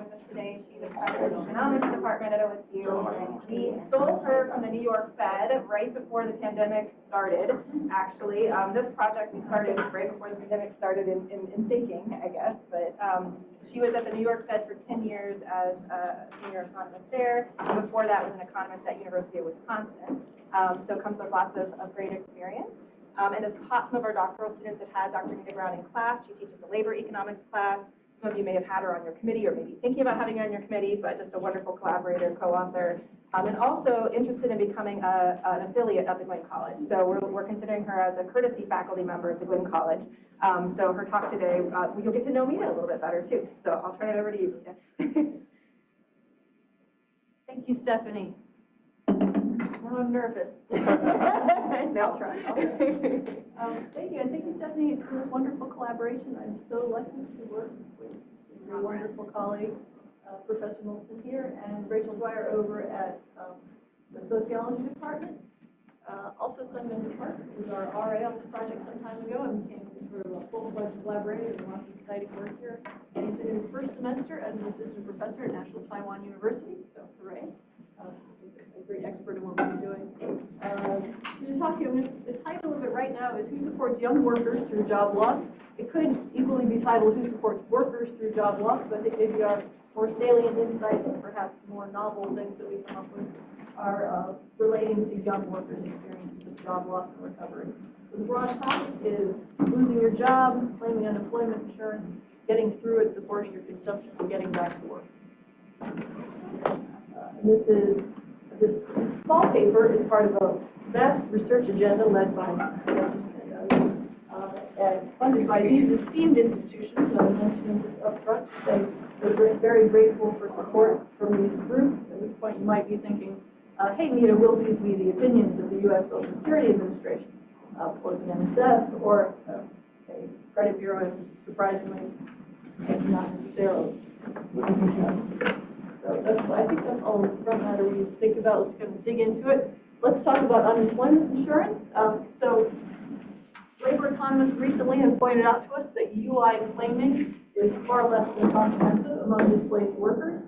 with us today. She's a professor in the economics department at OSU. We stole her from the New York Fed right before the pandemic started, actually. This project we started right before the pandemic started in thinking, I guess. But she was at the New York Fed for 10 years as a senior economist there. And before that was an economist at University of Wisconsin. So comes with lots of great experience. And has taught some of our doctoral students have had Dr. Nita Brown in class. She teaches a labor economics class. Some of you may have had her on your committee or maybe thinking about having her on your committee, but just a wonderful collaborator, co-author, and also interested in becoming an affiliate of the Gwynn College. So we're considering her as a courtesy faculty member of the Gwynn College. So her talk today, you'll get to know Mita a little bit better too. So I'll turn it over to you, Mita. Thank you, Stephanie. Now I'm nervous. Now I'll try. Thank you, and thank you, Stephanie, for this wonderful collaboration. I'm so lucky to work with your wonderful colleague, Professor Molson here, and Rachel Dwyer over at the sociology department. Also, Sungmin Park, who was our RA on this project some time ago, and became sort of a full-fledged collaborator and lots of exciting work here. And he's in his first semester as an assistant professor at National Taiwan University, so hooray. A great expert in what we're doing. To talk to you, the title of it right now is Who Supports Young Workers Through Job Loss? It could equally be titled Who Supports Workers Through Job Loss, but I think maybe our more salient insights and perhaps more novel things that we come up with are relating to young workers' experiences of job loss and recovery. So the broad topic is losing your job, claiming unemployment insurance, getting through it, supporting your consumption, and getting back to work. This small paper is part of a vast research agenda led by and funded by these esteemed institutions that I mentioned just up front. We're very grateful for support from these groups, at which point you might be thinking, hey, Mita, will these be the opinions of the U.S. Social Security Administration, or the NSF, or a credit bureau, and surprisingly, not necessarily. So I think that's all the front matter we think about. Let's kind of dig into it. Let's talk about unemployment insurance. So labor economists recently have pointed out to us that UI claiming is far less than comprehensive among displaced workers.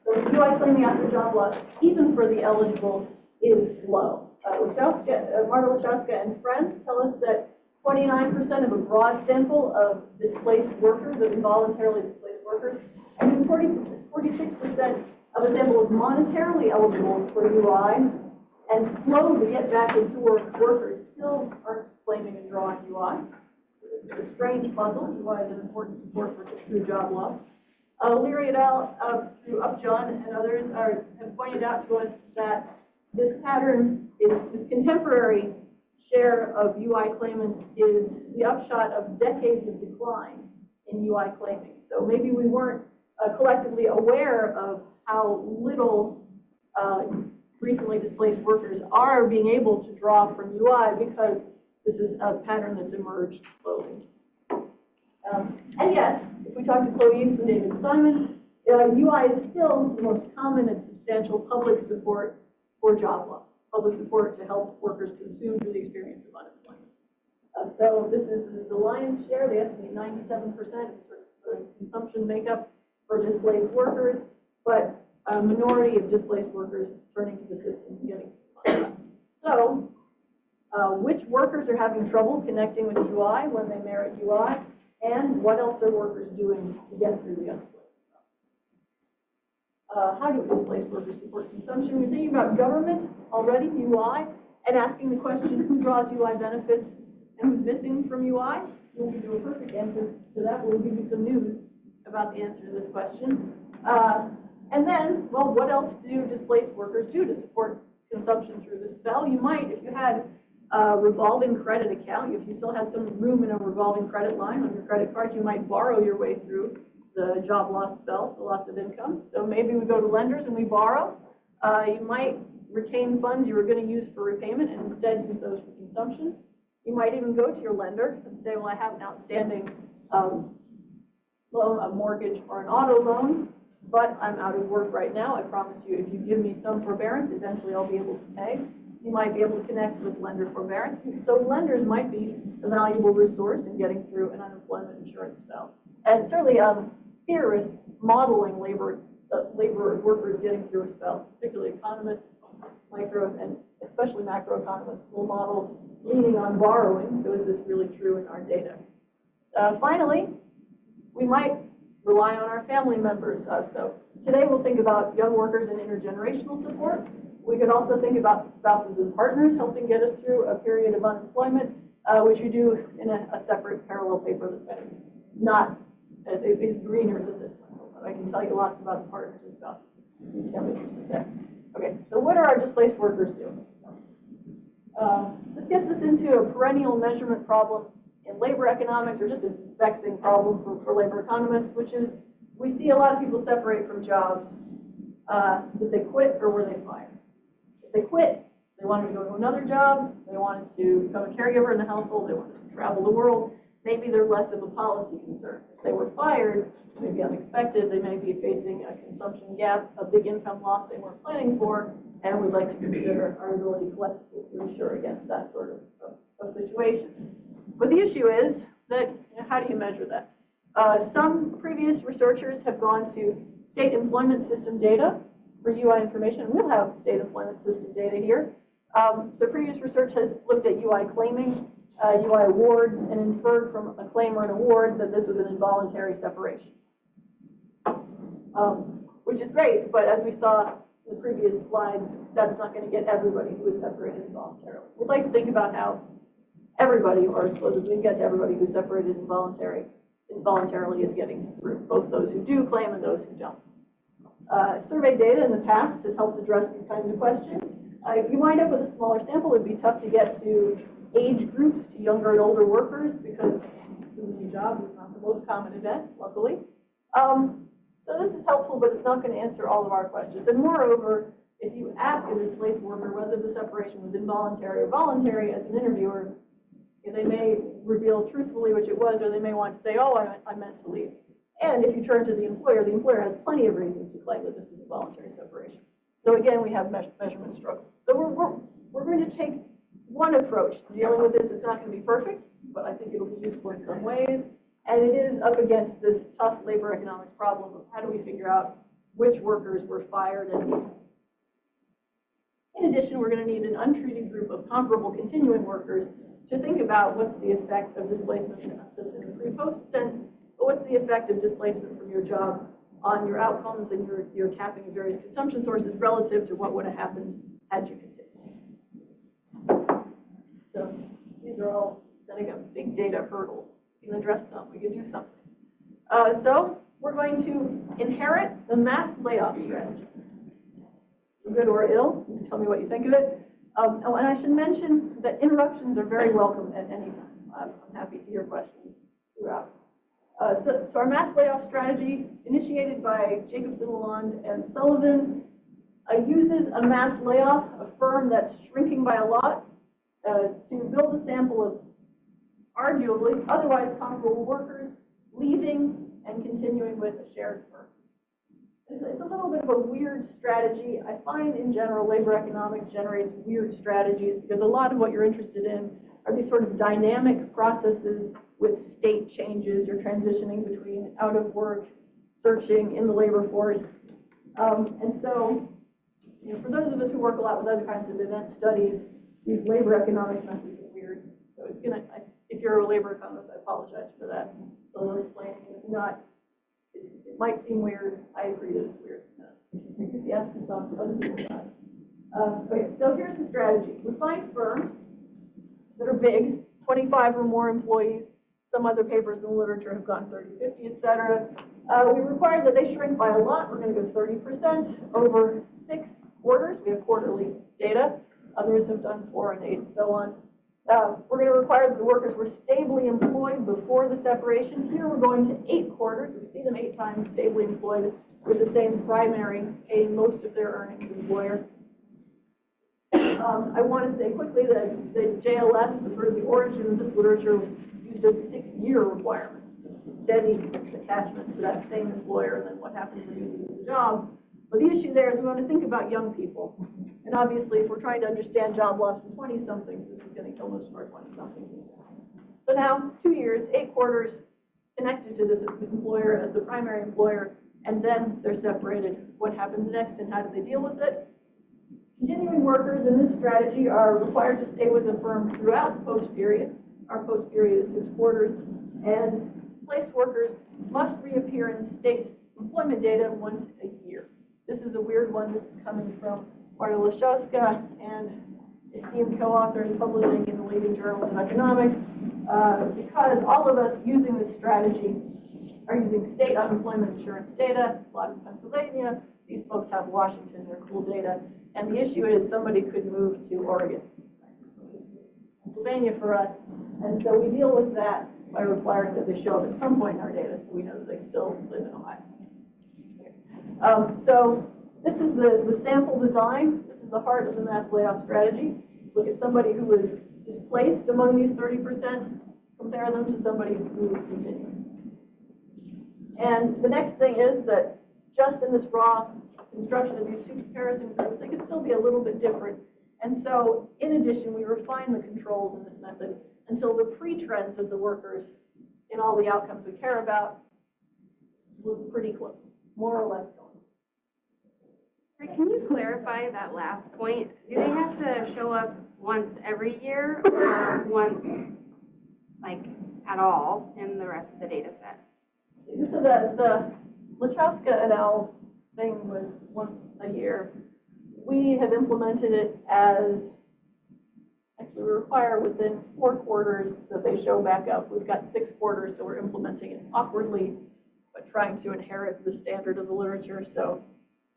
So UI claiming after job loss, even for the eligible, is low. Marta Lachowska and friends tell us that 29% of a broad sample of displaced workers, of involuntarily displaced workers, and 46% of a sample of monetarily eligible for UI and slow to get back into work workers still aren't claiming and drawing UI. This is a strange puzzle. UI is an important support for through job loss. Leary et al. Through Upjohn and others have pointed out to us that this pattern is contemporary share of UI claimants is the upshot of decades of decline in UI claiming. So maybe we weren't collectively aware of how little recently displaced workers are being able to draw from UI because this is a pattern that's emerged slowly. And yet, if we talk to Chloe East and David Simon, UI is still the most common and substantial public support for job loss. Public support to help workers consume through the experience of unemployment. So this is the lion's share. They estimate 97% of sort of consumption makeup for displaced workers, but a minority of displaced workers turning to the system and getting some money. So which workers are having trouble connecting with UI when they merit UI, and what else are workers doing to get through the unemployment? How do displaced workers support consumption? We're thinking about government already, UI, and asking the question, who draws UI benefits and who's missing from UI? We'll give you a perfect answer to that. We'll give you some news about the answer to this question. And then, well, what else do displaced workers do to support consumption through the spell? You might, if you had a revolving credit account, if you still had some room in a revolving credit line on your credit card, you might borrow your way through the job loss spell, the loss of income. So maybe we go to lenders and we borrow. You might retain funds you were going to use for repayment and instead use those for consumption. You might even go to your lender and say, well, I have an outstanding loan, a mortgage, or an auto loan, but I'm out of work right now. I promise you, if you give me some forbearance, eventually I'll be able to pay. So you might be able to connect with lender forbearance. So lenders might be a valuable resource in getting through an unemployment insurance spell. And certainly, theorists modeling labor workers getting through a spell, particularly economists, micro and especially macroeconomists will model leaning on borrowing. So is this really true in our data? Finally, we might rely on our family members. So today we'll think about young workers and intergenerational support. We could also think about spouses and partners helping get us through a period of unemployment, which we do in a separate parallel paper that's kind of not, it is greener than this one. But I can tell you lots about the partners and spouses. I'm interested there. Okay, so what are our displaced workers doing? This gets us into a perennial measurement problem in labor economics, or just a vexing problem for labor economists, which is we see a lot of people separate from jobs. Did they quit or were they fired? If they quit, they wanted to go to another job, they wanted to become a caregiver in the household, they wanted to travel the world, maybe they're less of a policy concern. If they were fired, maybe unexpected, they may be facing a consumption gap, a big income loss they weren't planning for, and we'd like to consider our ability collectively to insure against that sort of situation. But the issue is that, how do you measure that? Some previous researchers have gone to state employment system data for UI information. We'll have state employment system data here. So previous research has looked at UI claiming, UI awards, and inferred from a claim or an award that this was an involuntary separation. Which is great, but as we saw in the previous slides, that's not going to get everybody who is separated involuntarily. We'd like to think about how everybody, or as close as we can get to everybody who's separated involuntarily is getting through, both those who do claim and those who don't. Survey data in the past has helped address these kinds of questions. If you wind up with a smaller sample, it'd be tough to get to age groups, to younger and older workers, because losing a job is not the most common event, luckily. So this is helpful, but it's not going to answer all of our questions. And moreover, if you ask a displaced worker whether the separation was involuntary or voluntary as an interviewer, they may reveal truthfully which it was, or they may want to say, oh, I meant to leave. And if you turn to the employer has plenty of reasons to claim that this is a voluntary separation. So again, we have measurement struggles. So we're going to take one approach to dealing with this. It's not going to be perfect, but I think it'll be useful in some ways. And it is up against this tough labor economics problem of how do we figure out which workers were fired and needed. In addition, we're going to need an untreated group of comparable continuing workers to think about what's the effect of displacement, not just in the pre-post sense, but what's the effect of displacement from your job on your outcomes and your tapping of various consumption sources relative to what would have happened had you continued. So these are all setting up big data hurdles. We can address some, we can do something. So we're going to inherit the mass layoff strategy. For good or ill, you can tell me what you think of it. And I should mention that interruptions are very welcome at any time. I'm happy to hear questions throughout. So our mass layoff strategy, initiated by Jacobson, Lalonde, and Sullivan, uses a mass layoff, a firm that's shrinking by a lot, to build a sample of arguably otherwise comparable workers leaving and continuing with a shared firm. It's a little bit of a weird strategy. I find in general labor economics generates weird strategies because a lot of what you're interested in are these sort of dynamic processes with state changes. You're transitioning between out of work, searching in the labor force. And so, for those of us who work a lot with other kinds of event studies, these labor economics methods are weird. So it's going to, if you're a labor economist, I apologize for that. So I'll explain it. If not, it might seem weird. I agree that it's weird. Because yes, we talk to other people about it. Okay, so here's the strategy. We find firms that are big, 25 or more employees. Some other papers in the literature have gone 30, 50, et cetera. We require that they shrink by a lot. We're going to go 30% over 6 quarters. We have quarterly data. Others have done 4 and 8 and so on. We're going to require that the workers were stably employed before the separation. Here we're going to 8 quarters. We see them 8 times stably employed with the same primary, paying most of their earnings employer. I want to say quickly that the JLS, the sort of the origin of this literature, used a 6-year requirement, a steady attachment to that same employer, and then what happens when you lose the job. But the issue there is we want to think about young people. And obviously, if we're trying to understand job loss from 20-somethings, this is going to kill most of our 20-somethings. So now, 2 years, 8 quarters, connected to this employer as the primary employer, and then they're separated. What happens next and how do they deal with it? Continuing workers in this strategy are required to stay with the firm throughout the post period. Our post period is 6 quarters, and displaced workers must reappear in state employment data once a year. This is a weird one. This is coming from Marta Lashowska and esteemed co-authors publishing in the leading journals of economics, because all of us using this strategy are using state unemployment insurance data, a lot in Pennsylvania. These folks have Washington, their cool data. And the issue is somebody could move to Oregon, Pennsylvania for us. And so we deal with that by requiring that they show up at some point in our data so we know that they still live in Ohio. So this is the sample design. This is the heart of the mass layoff strategy. Look at somebody who was displaced among these 30%, compare them to somebody who is continuing. And the next thing is that just in this raw construction of these two comparison groups, they could still be a little bit different. And so, in addition, we refine the controls in this method until the pre-trends of the workers in all the outcomes we care about look pretty close, more or less going. Can you clarify that last point? Do they have to show up once every year or once, like, at all in the rest of the data set? So the Lachowska et al. Thing was once a year. We have implemented it as, actually we require within 4 quarters that they show back up. We've got 6 quarters, so we're implementing it awkwardly, but trying to inherit the standard of the literature. So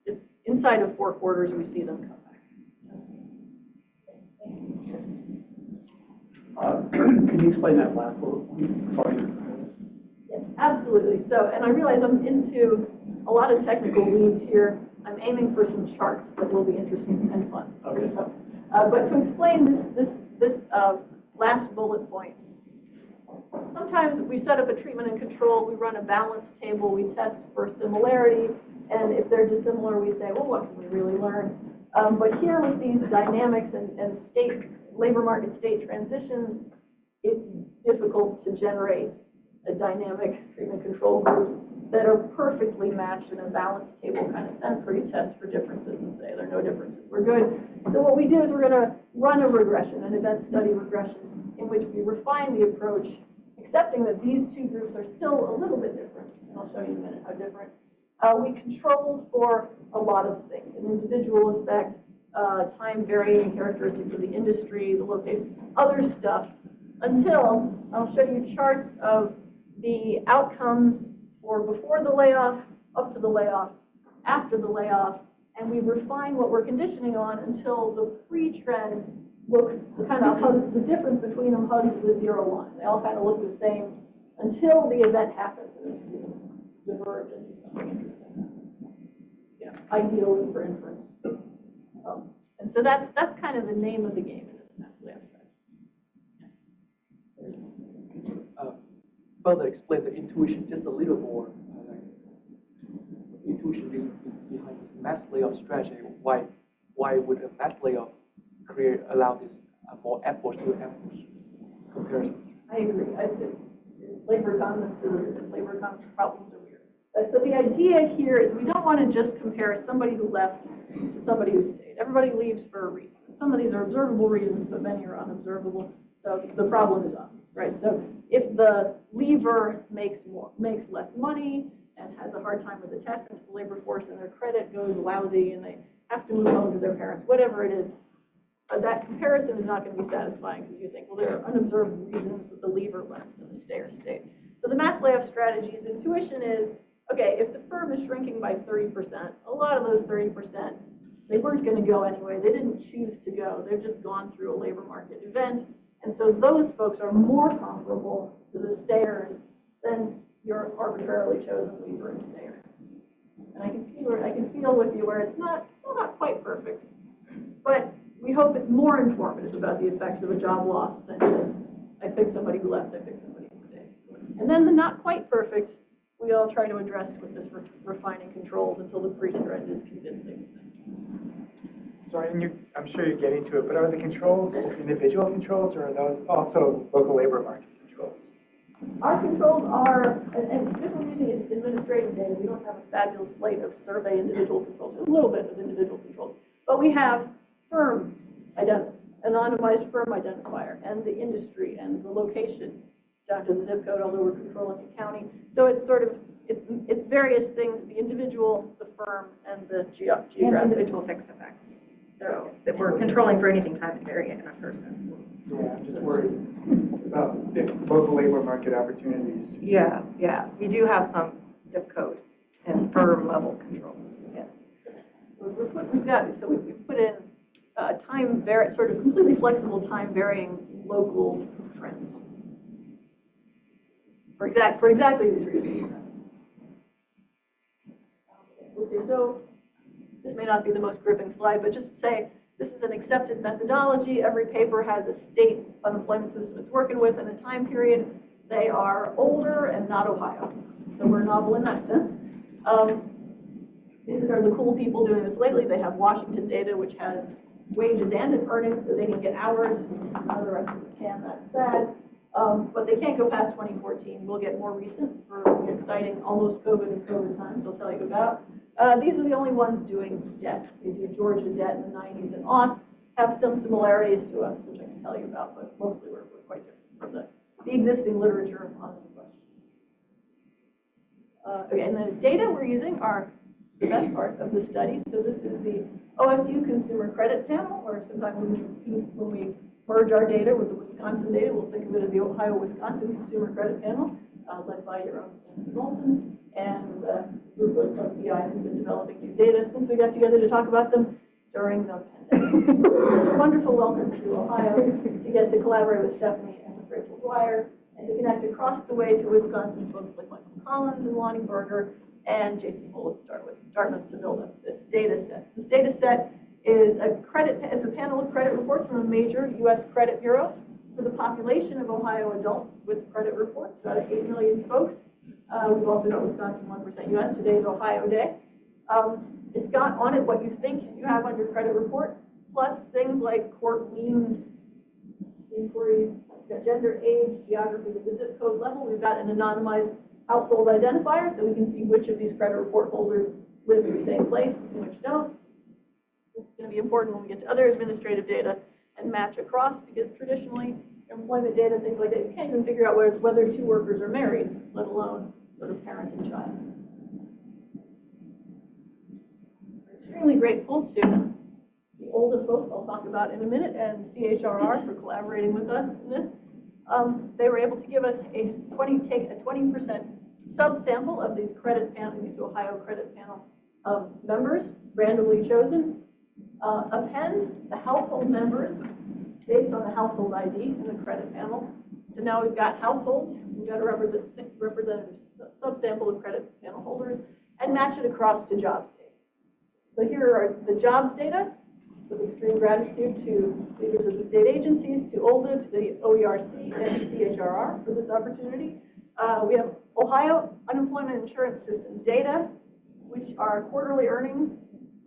it's inside of 4 quarters we see them come back. Can you explain that last bullet point? Yes, absolutely. So, and I realize I'm into a lot of technical weeds here. I'm aiming for some charts that will be interesting and fun. Okay. But to explain this last bullet point, sometimes we set up a treatment and control, we run a balance table, we test for similarity, and if they're dissimilar, we say, well, what can we really learn? But here with these dynamics and state, labor market state transitions, it's difficult to generate a dynamic treatment control groups that are perfectly matched in a balance table kind of sense where you test for differences and say there are no differences, we're good. So what we do is we're going to run a regression, an event study regression, in which we refine the approach, accepting that these two groups are still a little bit different, and I'll show you in a minute how different. We control for a lot of things, an individual effect, time varying characteristics of the industry, the locations, other stuff, until I'll show you charts of the outcomes for before the layoff, up to the layoff, after the layoff, and we refine what we're conditioning on until the pre-trend looks kind of the difference between them hugs the 0 line. They all kind of look the same until the event happens and you see them diverge and do something interesting. Yeah, ideally for inference. And so that's kind of the name of the game in this mass layoff strategy. Further explain the intuition just a little more. Intuition behind this mass layoff strategy. Why would a mass layoff allow this more apples to apples comparison? I agree. I'd say labor economists problems are weird. So the idea here is we don't want to just compare somebody who left to somebody who stayed. Everybody leaves for a reason. Some of these are observable reasons, but many are unobservable. So the problem is obvious, right? So if the leaver makes less money and has a hard time with attachment to the labor force and their credit goes lousy and they have to move home to their parents, whatever it is, that comparison is not going to be satisfying because you think, well, there are unobserved reasons that the leaver left and the stayer stayed. So the mass layoff strategy's intuition is, okay, if the firm is shrinking by 30%, a lot of those 30%, they weren't going to go anyway. They didn't choose to go. They've just gone through a labor market event. And so those folks are more comparable to the stayers than your arbitrarily chosen leaver and stayer. And I can feel with you where it's not quite perfect, but we hope it's more informative about the effects of a job loss than just I picked somebody who left, I picked somebody who stayed. And then the not quite perfect, we all try to address with this refining controls until the pre-trend is convincing. Sorry, and I'm sure you're getting to it, but are the controls just individual controls, or are those also local labor market controls? Our controls are, and because we're using administrative data, we don't have a fabulous slate of survey individual controls, a little bit of individual controls, but we have firm anonymized firm identifier, and the industry, and the location, down to the zip code, although we're controlling a county. So it's sort of, it's various things, the individual, the firm, and the geographic. And individual fixed effects. So that we're controlling for anything time invariant in a person. Yeah, I'm just worried about the local labor market opportunities. Yeah, yeah. We do have some zip code and firm level controls. Yeah. We've put in sort of completely flexible time varying local trends. For exactly these reasons. Let's see, so this may not be the most gripping slide, but just to say, this is an accepted methodology. Every paper has a state's unemployment system it's working with in a time period. They are older and not Ohio. So we're novel in that sense. These are the cool people doing this lately. They have Washington data, which has wages and earnings, so they can get hours. None of the rest of us can, that's sad. But they can't go past 2014. We'll get more recent for the exciting almost COVID and COVID times I'll tell you about. These are the only ones doing debt. They do Georgia debt in the 90s and aughts, have some similarities to us, which I can tell you about, but mostly we're quite different from the existing literature on these questions. Okay, and the data we're using are the best part of the study. So this is the OSU Consumer Credit Panel, or sometimes when we merge our data with the Wisconsin data, we'll think of it as the Ohio-Wisconsin Consumer Credit Panel, led by your own Senator Bolton, and a group of PIs who've been developing these data since we got together to talk about them during the pandemic. It's a wonderful welcome to Ohio to get to collaborate with Stephanie and with Rachel Dwyer, and to connect across the way to Wisconsin folks like Michael Collins and Lonnie Berger and Jason Bull with Dartmouth to build up this data set. This data set is it's a panel of credit reports from a major U.S. credit bureau for the population of Ohio adults with credit reports, about 8 million folks. We've also got Wisconsin 1% U.S. Today's Ohio Day. It's got on it what you think you have on your credit report, plus things like court liens, inquiries, gender, age, geography at the zip code level. We've got an anonymized household identifier, so we can see which of these credit report holders live in the same place and which don't. It's going to be important when we get to other administrative data and match across, because traditionally, employment data, things like that, you can't even figure out whether two workers are married, let alone sort of parent and child. We're extremely grateful to the older folks I'll talk about in a minute, and CHRR for collaborating with us in this. They were able to give us take a 20% subsample of these credit panel, these Ohio credit panel members, randomly chosen, append the household members based on the household ID in the credit panel. So now we've got households, we've got a representative subsample of credit panel holders, and match it across to jobs data. So here are the jobs data, with extreme gratitude to leaders of the state agencies, to OLDA, to the OERC, and the CHRR for this opportunity. We have Ohio Unemployment Insurance System data, which are quarterly earnings,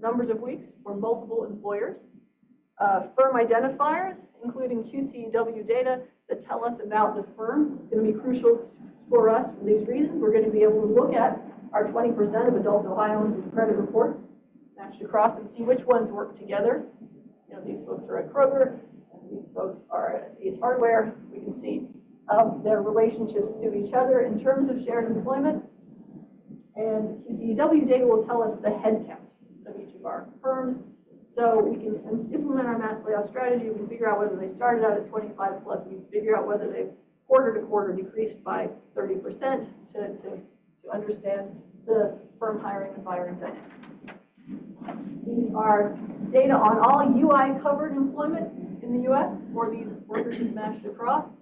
numbers of weeks for multiple employers. Firm identifiers, including QCW data that tell us about the firm. It's going to be crucial for us for these reasons. We're going to be able to look at our 20% of adult Ohioans with credit reports matched across and see which ones work together. You know, these folks are at Kroger, and these folks are at Ace Hardware. We can see their relationships to each other in terms of shared employment. And QCW data will tell us the head count of each of our firms. So we can implement our mass layoff strategy. We can figure out whether they started out at 25 plus weeks, figure out whether they quarter to quarter decreased by 30% to understand the firm hiring and firing dynamics. These are data on all UI covered employment in the US for these workers matched across.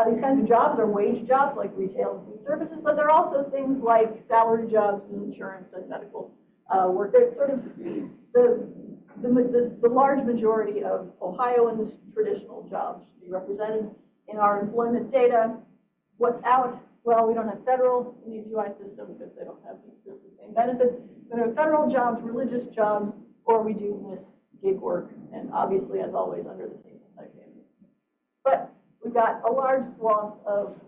These kinds of jobs are wage jobs like retail and food services, but they're also things like salary jobs and insurance and medical work. They're sort of the large majority of Ohioans' traditional jobs should be represented in our employment data. What's out? Well, we don't have federal in these UI systems because they don't have the same benefits. We don't have federal jobs, religious jobs, or we do this gig work, and obviously, as always, under the table type payments. But we've got a large swath of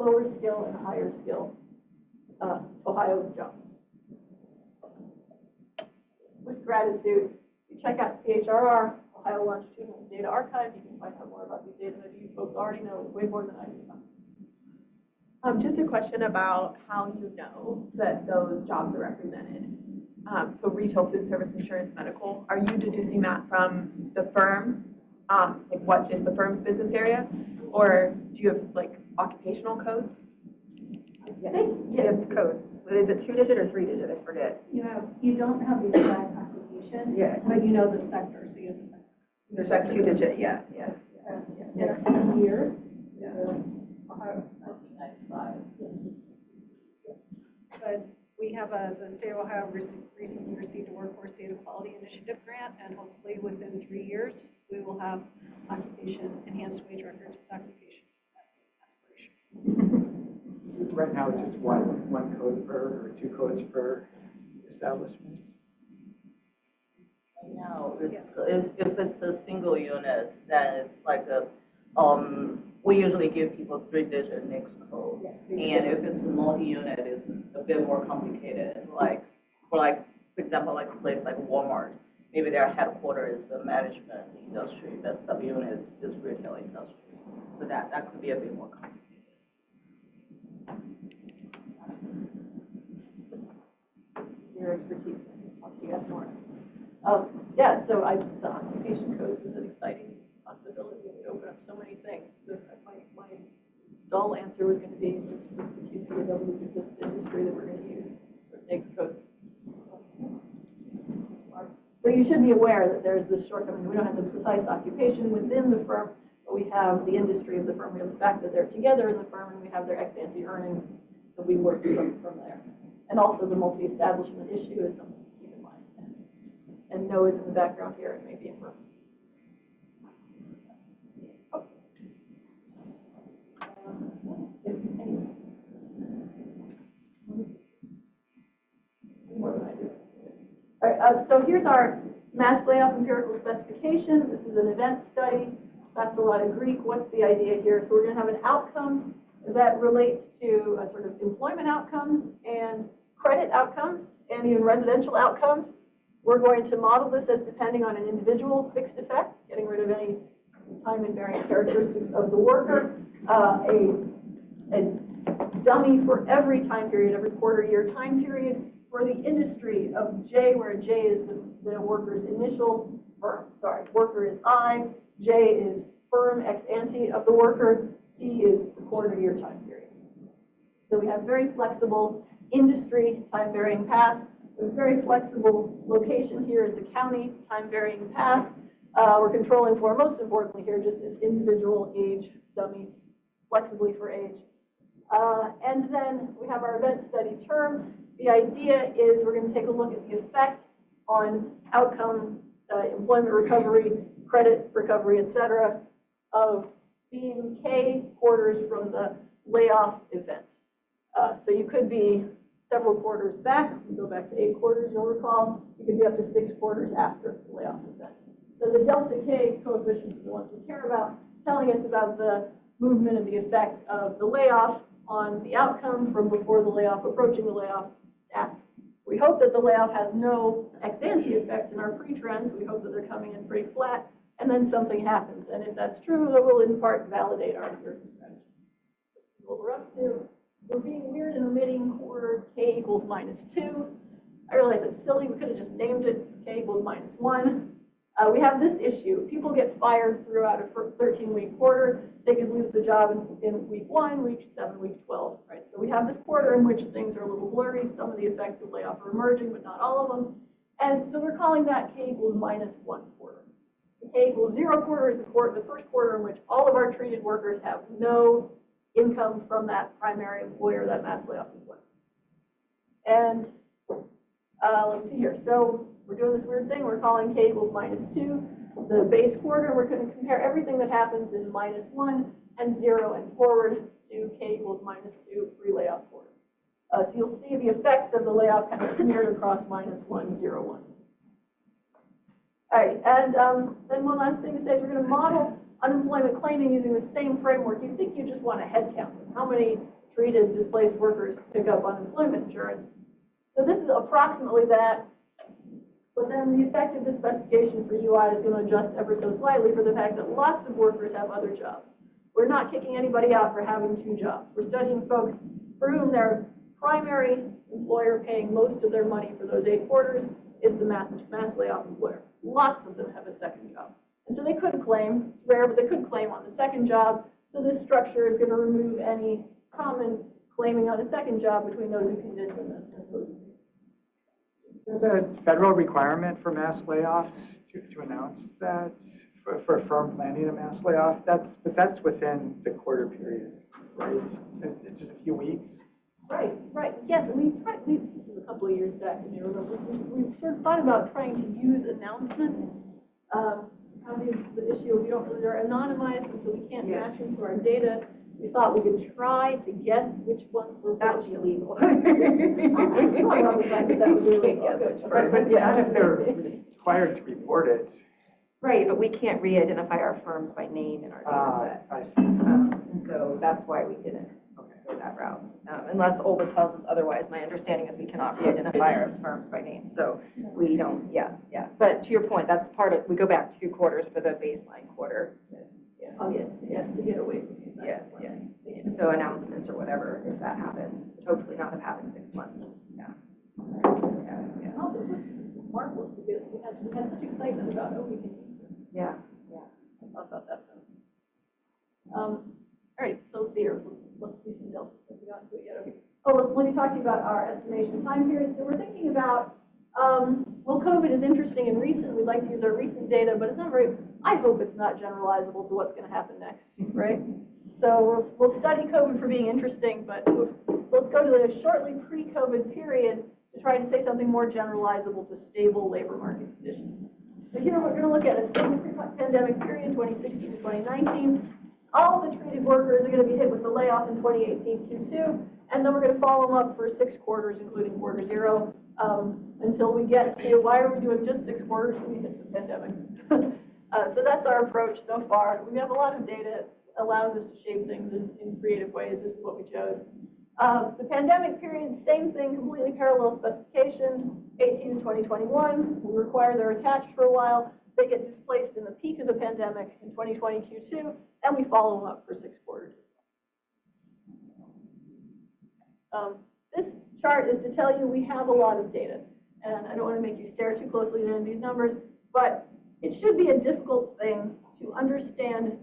lower skill and higher skill Ohio jobs. With gratitude, you check out CHRR, Ohio Longitudinal Data Archive. You can find out more about these data. Maybe you folks already know way more than I do. Just a question about how you know that those jobs are represented. So retail, food service, insurance, medical, are you deducing that from the firm? Like what is the firm's business area? Or do you have like occupational codes? Yes, you have codes. Is it 2-digit or 3-digit? I forget. You don't have the exact occupation, Yeah. but you know the sector, so you have the sector. The sector 2-digit, yeah. It's in years. But we have the state of Ohio recently received a workforce data quality initiative grant, and hopefully within 3 years, we will have occupation, enhanced wage records with occupation. That's aspiration. Right now, it's just one code for, or 2 codes for establishments. Right now, if it's a single unit, then it's like we usually give people 3-digit NICS code. Yes, And if it's a multi-unit, it's a bit more complicated. Like, for example, like a place like Walmart, maybe their headquarters is a management industry, but subunit is retail industry. So that could be a bit more complicated. Your expertise. I can talk to you guys more. Yeah, so the occupation codes is an exciting possibility. It would open up so many things. So my dull answer was going to be the QCW is just the industry that we're going to use for NICS codes. So you should be aware that there's this shortcoming. We don't have the precise occupation within the firm, but we have the industry of the firm. We have the fact that they're together in the firm, and we have their ex-ante earnings. So we work from there. And also the multi-establishment issue is something to keep in mind. And no is in the background here. It may be imperfect. Oh. More than I do. All right, so here's our mass layoff empirical specification. This is an event study. That's a lot of Greek. What's the idea here? So we're going to have an outcome that relates to sort of employment outcomes and credit outcomes and even residential outcomes. We're going to model this as depending on an individual fixed effect, getting rid of any time invariant characteristics of the worker, a dummy for every time period, every quarter year time period for the industry of J, where J is the worker's initial firm. Sorry, worker is I, J is firm ex ante of the worker, T is the quarter year time period. So we have very flexible industry time varying path. We have very flexible location here is a county time varying path. We're controlling for, most importantly here, just individual age dummies, flexibly for age. And then we have our event study term. The idea is we're going to take a look at the effect on outcome, employment recovery, credit recovery, et cetera, of being K quarters from the layoff event. So you could be several quarters back. You go back to 8 quarters, you'll recall. You could be up to 6 quarters after the layoff event. So the delta K coefficients are the ones we care about, telling us about the movement of the effect of the layoff on the outcome from before the layoff, approaching the layoff, to after. We hope that the layoff has no ex ante effects in our pre-trends. We hope that they're coming in pretty flat, and then something happens. And if that's true, that will in part validate our empirical strategy. This is what we're up to. We're being weird and omitting quarter K equals -2. I realize it's silly. We could have just named it K equals -1. We have this issue. People get fired throughout a 13-week quarter. They could lose the job in week 1, week 7, week 12, right? So we have this quarter in which things are a little blurry. Some of the effects of layoff are emerging, but not all of them. And so we're calling that K equals -1 quarter. The K equals 0 quarter is the first quarter in which all of our treated workers have no income from that primary employer, that mass layoff employer. And let's see here. So we're doing this weird thing. We're calling K equals -2 the base quarter. And we're going to compare everything that happens in -1 and 0 and forward to K equals -2 pre-layoff quarter. So you'll see the effects of the layoff kind of smeared across -1, 0, 1. All right, and then one last thing to say is we're going to model unemployment claiming using the same framework, you'd think you just want a head count. How many treated displaced workers pick up unemployment insurance? So this is approximately that, but then the effect of this specification for UI is going to adjust ever so slightly for the fact that lots of workers have other jobs. We're not kicking anybody out for having 2 jobs. We're studying folks for whom their primary employer paying most of their money for those 8 quarters is the mass layoff employer. Lots of them have a second job. And so they could claim, it's rare, but they could claim on the second job. So this structure is going to remove any common claiming on a second job between those who can did and those who didn't. There's a federal requirement for mass layoffs to announce that for a firm planning a mass layoff. But that's within the quarter period, right? It's just a few weeks. Right, right. Yes, and this was a couple of years back, you remember, we sort of thought about trying to use announcements. The issue of they're anonymized, and so we can't match into our data. We thought we could try to guess which ones were That would be illegal. I don't know the fact that would be illegal. Guess which But not if they're required to report it. Right, but we can't re-identify our firms by name in our data set. I see. And so that's why we didn't go that route. Unless Olga tells us otherwise, my understanding is we cannot re-identify our firms by name. So we don't, yeah. But to your point, that's part of, we go back 2 quarters for the baseline quarter. Oh, yes, to get away from you. Yeah. So announcements or whatever, if that happened, would hopefully not have happened 6 months. Yeah. And also, marvelous to get, we had such excitement about, we can use this. Yeah. I thought about that though. All right, so let's see here. Let's see some delta. Have we gotten to it yet? Okay. Oh, let me talk to you about our estimation time period. So we're thinking about, well, COVID is interesting and recent. We'd like to use our recent data, but it's not very, I hope it's not generalizable to what's going to happen next, right? So we'll study COVID for being interesting, but so let's go to the shortly pre-COVID period to try to say something more generalizable to stable labor market conditions. So here we're going to look at a stable pre-pandemic period, 2016 to 2019. All the treated workers are going to be hit with the layoff in 2018 Q2, and then we're going to follow them up for 6 quarters, including quarter 0, until we get to why are we doing just 6 quarters when we hit the pandemic. So that's our approach so far. We have a lot of data, allows us to shape things in creative ways. This is what we chose. The pandemic period, same thing, completely parallel specification, 18 to 2021. We require they're attached for a while. They get displaced in the peak of the pandemic in 2020 Q2, and we follow them up for 6 quarters. This chart is to tell you we have a lot of data, and I don't want to make you stare too closely at any of these numbers, but it should be a difficult thing to understand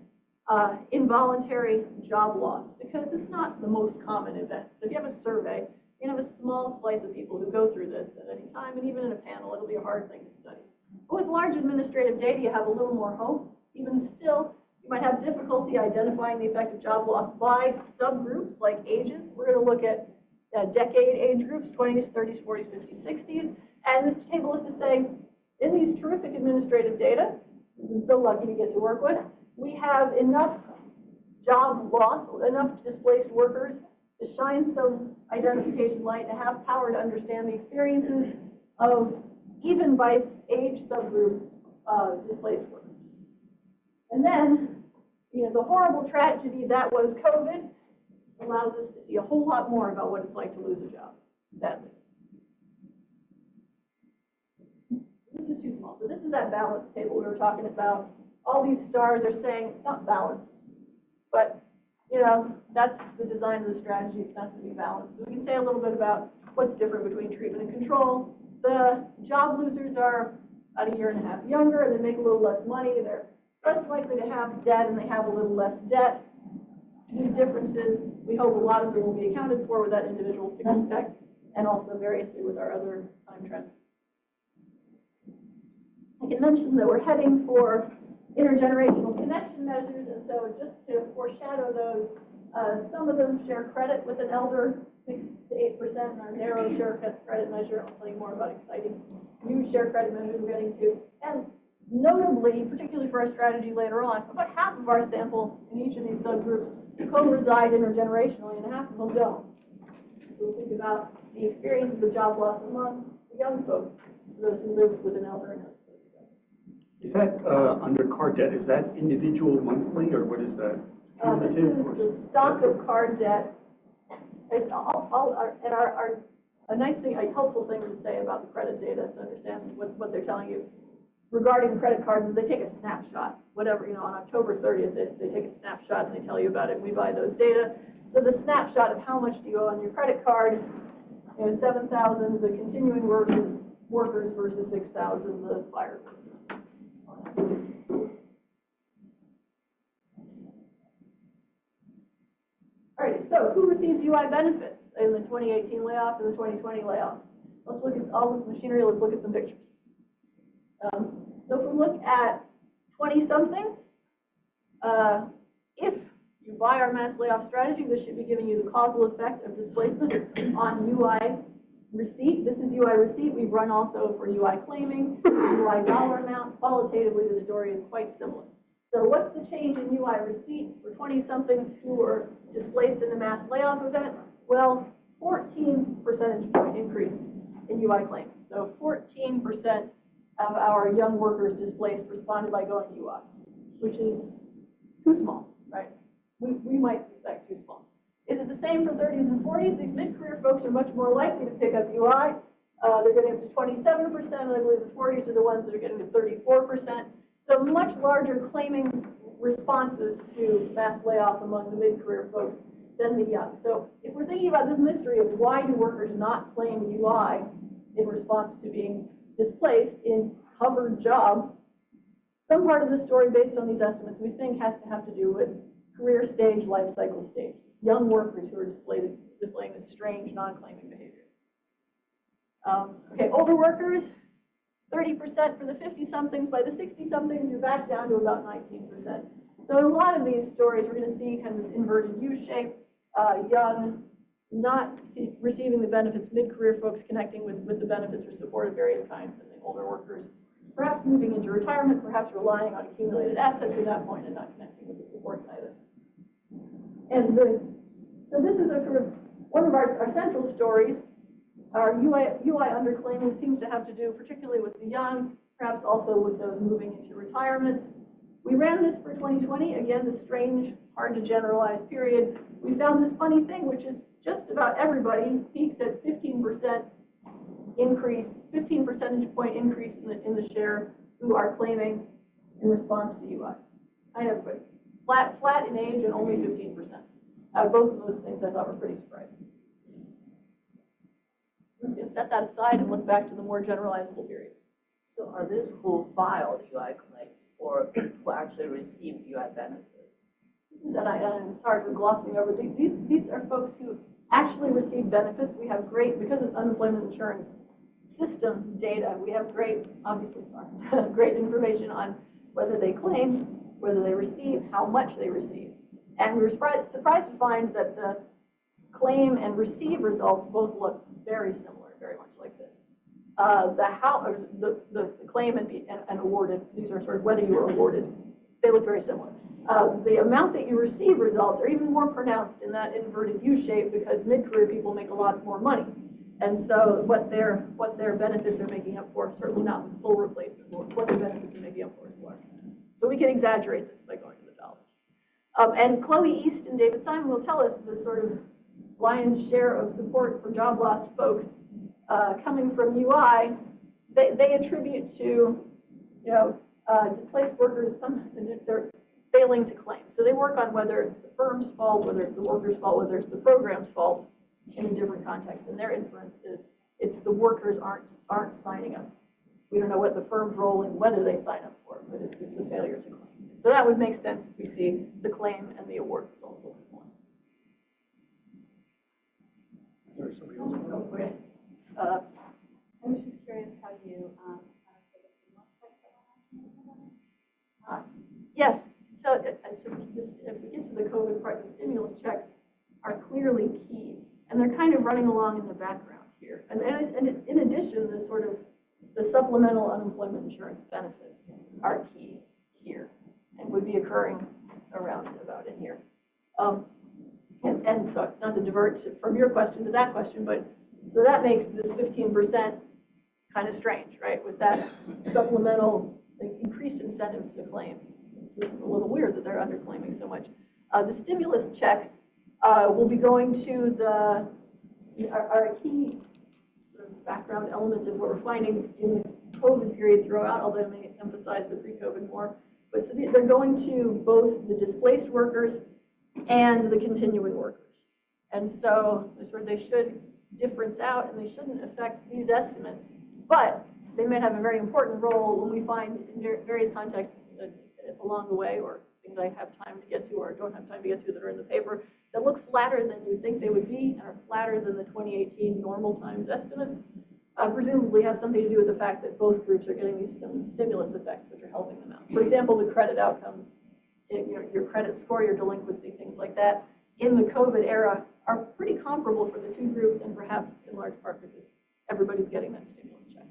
involuntary job loss, because it's not the most common event. So if you have a survey, you have a small slice of people who go through this at any time, and even in a panel, it'll be a hard thing to study. But with large administrative data, you have a little more hope. Even still, you might have difficulty identifying the effect of job loss by subgroups like ages. We're going to look at decade age groups, 20s, 30s, 40s, 50s, 60s. And this table is to say, in these terrific administrative data, we've been so lucky to get to work with, we have enough job loss, enough displaced workers to shine some identification light, to have power to understand the experiences of, even by age subgroup, displaced workers. And then, the horrible tragedy that was COVID allows us to see a whole lot more about what it's like to lose a job, sadly. This is too small, but this is that balance table we were talking about. All these stars are saying it's not balanced, but that's the design of the strategy. It's not going to be balanced. So we can say a little bit about what's different between treatment and control. The job losers are about 1.5 years younger. They make a little less money. They're less likely to have debt, and they have a little less debt. These differences, we hope a lot of them will be accounted for with that individual fixed effect, and also variously with our other time trends. I can mention that we're heading for intergenerational connection measures, and so just to foreshadow those, some of them share credit with an elder, 6 to 8% in our narrow share credit measure. I'll tell you more about exciting new share credit measures we're getting to. And notably, particularly for our strategy later on, about half of our sample in each of these subgroups co-reside intergenerationally, and half of them don't. So we'll think about the experiences of job loss among the young folks, those who live with an elder and Is that under car debt, is that individual monthly, or what is that? This Cumulative is or- the stock of card debt. And a nice thing, a helpful thing to say about the credit data to understand what they're telling you regarding credit cards is they take a snapshot, whatever, on October 30th, they take a snapshot and they tell you about it. We buy those data. So the snapshot of how much do you owe on your credit card, 7,000, the continuing workers versus 6,000, the fire workers. Alrighty, so who receives UI benefits in the 2018 layoff and the 2020 layoff? Let's look at all this machinery, let's look at some pictures. So if we look at 20-somethings, if you buy our mass layoff strategy, this should be giving you the causal effect of displacement on UI receipt. This is UI receipt. We've run also for UI claiming, UI dollar amount. Qualitatively, the story is quite similar. So what's the change in UI receipt for 20-somethings who were displaced in a mass layoff event? Well, 14 percentage point increase in UI claiming. So 14% of our young workers displaced responded by going UI, which is too small, right? We might suspect too small. Is it the same for 30s and 40s? These mid-career folks are much more likely to pick up UI. They're getting up to 27%, and I believe the 40s are the ones that are getting to 34%. So much larger claiming responses to mass layoff among the mid-career folks than the young. So if we're thinking about this mystery of why do workers not claim UI in response to being displaced in covered jobs, some part of the story based on these estimates we think has to have to do with career stage, life cycle stage. Young workers who are displaying this strange non-claiming behavior. Okay, older workers, 30% for the 50-somethings. By the 60-somethings, you're back down to about 19%. So in a lot of these stories, we're going to see kind of this inverted U shape, young, not receiving the benefits, mid-career folks connecting with the benefits or support of various kinds, and the older workers perhaps moving into retirement, perhaps relying on accumulated assets at that point and not connecting with the supports either. And so this is a sort of one of our central stories. Our UI underclaiming seems to have to do particularly with the young, perhaps also with those moving into retirement. We ran this for 2020, again, this strange, hard to generalize period. We found this funny thing, which is just about everybody peaks at 15% increase, 15 percentage point increase in the share who are claiming in response to UI. Kind of everybody. Flat in age and only 15%. Both of those things I thought were pretty surprising. I'm going to set that aside and look back to the more generalizable period. So are these who filed UI claims or who actually received UI benefits? And I'm sorry for glossing over, these are folks who actually receive benefits. We have great, because it's unemployment insurance system data, we have great, obviously, great information on whether they claim, whether they receive, how much they receive. And we were surprised to find that the claim and receive results both look very similar, very much like this. The claim and awarded, these are sort of whether you were awarded, they look very similar. The amount that you receive results are even more pronounced in that inverted U shape because mid-career people make a lot more money. And so what their benefits are making up for, certainly not with full replacement, but what their benefits are making up for is large. So we can exaggerate this by going to the dollars. And Chloe East and David Simon will tell us the sort of lion's share of support for job loss folks coming from UI, they attribute to, displaced workers, they're failing to claim. So they work on whether it's the firm's fault, whether it's the worker's fault, whether it's the program's fault in a different context. And their inference is it's the workers aren't signing up. We don't know what the firm's role in whether they sign up for it, but it's the failure to claim. So that would make sense if we see the claim and the award results look similar. There's somebody else. Okay. I was just curious how you kind of put the stimulus checks Yes, so if we get to the COVID part, the stimulus checks are clearly key, and they're kind of running along in the background here. And in addition, the supplemental unemployment insurance benefits are key here and would be occurring around about in here. And so it's not to divert from your question to that question, but so that makes this 15% kind of strange, right? With that supplemental like, increased incentive to claim. This is a little weird that they're underclaiming so much. The stimulus checks will be going to are a key sort of background elements of what we're finding in the COVID period throughout, although I may emphasize the pre-COVID more. But so they're going to both the displaced workers and the continuing workers. And so they should difference out and they shouldn't affect these estimates, but they might have a very important role when we find in various contexts along the way, or things I have time to get to or don't have time to get to that are in the paper, that look flatter than you would think they would be and are flatter than the 2018 normal times estimates, presumably have something to do with the fact that both groups are getting these stimulus effects, which are helping them out. For example, the credit outcomes, your credit score, your delinquency, things like that, in the COVID era are pretty comparable for the two groups, and perhaps in large part because everybody's getting that stimulus check.